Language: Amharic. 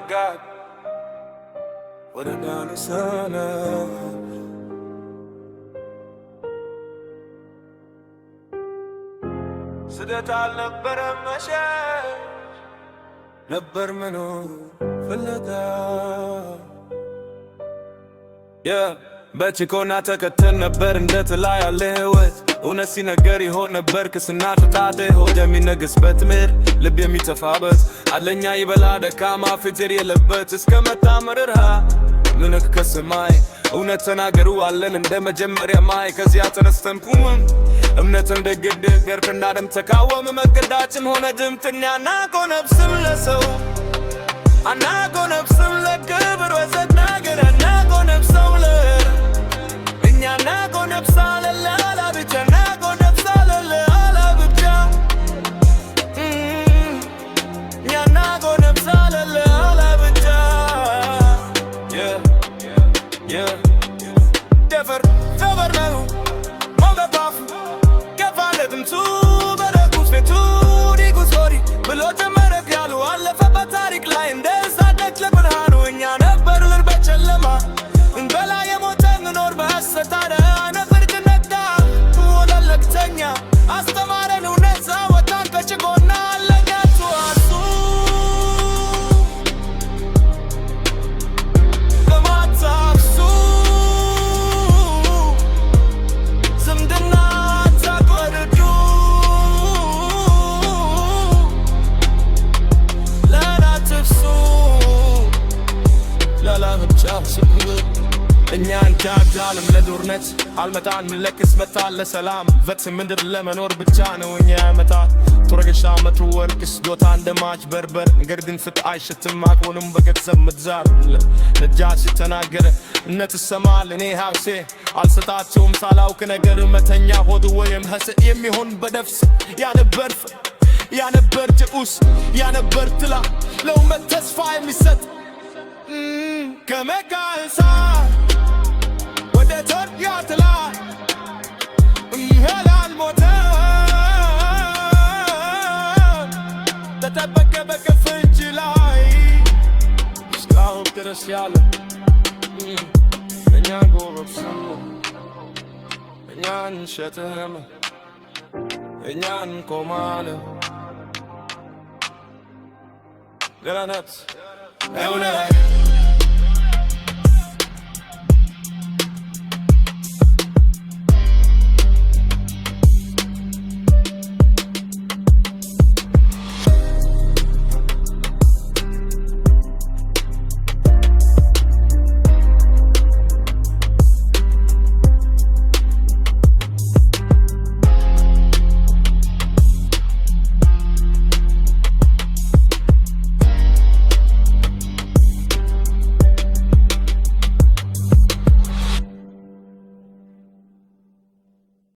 God what a down the sun ስደት አልነበረም መሸሽ ነበር መኖር ፍለጋ በችኮና ተከተል ነበር እንደ ጥላ ያለ ሕይወት እውነት ሲነገር ይሆን ነበር ክስና ጥቃት ሆድ የሚነግስበት ምድር ልብ የሚተፋበት አለኛ ይበላ ደካማ ፍትር የለበት እስከ መታመርሃ ምንክ ከሰማይ እውነት ተናገሩ አለን እንደ መጀመሪያ ማይ ከዚያ ተነስተን ቁመን እምነትን ደግደግ ገርፍና ደም ተቃወም መገዳችን ሆነ ድምጥኛ አናጎነብስም ለሰው አናጎነብስም ለክብር ወሰት ነገር አናጎነብሰው እኛ አናጎነብሳለን ለአላ ብቻ አናጎነብሳለን ለአላ ብቻ እኛ አናጎነብሳለን ለአላ ብቻ ደፈር ነው ሞገባፍ ገፋለትም ቱ በረጉስ ቤቱ ዲጉስ ሆሪ ብሎ ተመረክ ያሉ አለፈ በታሪክ ላይ እንደ እሳት ለብርሃኑ እኛ ነበር ልር በጨለማ እንበላ የሞተ እንኖር በሐሰት ነበር ትነጋ ወለለክተኛ አስተማረን እውነት አወጣን ከጭቆና አለኛቱ አሱ ለማታፍሱ ዝምድና ታቆርዱ ለናትፍሱ ለላብቻ ስብብ እኛ እንዳዳልም ለዱርነት አልመጣን ምለክስ መጣል ለሰላም በት ምድር ለመኖር ብቻ ነው እኛ ያመጣ ቱረገሻ መትሩ ወርቅ ስዶታ እንደማች በርበር ነገር ግን ፍት አይሽትም አቅሆንም በገንዘብ ምትዛር ነጃች ተናገረ እነት ሰማል እኔ ሀብሴ አልሰጣቸውም ሳላውክ ነገር መተኛ ሆድ ወይም ሐሰት የሚሆን በነፍስ ያነበር ጭቁስ ያነበር ትላ ለውመት ተስፋ የሚሰጥ ከመጋንሳ ወደ ቶርያ ትላ ሄላል ሞተ ተጠበቀ በከፍንጅ ላይ እስካሁን ድረስ ያለ እኛ ጎረብስም እኛን ሸተም እኛን ቆማለ ለናት እውነት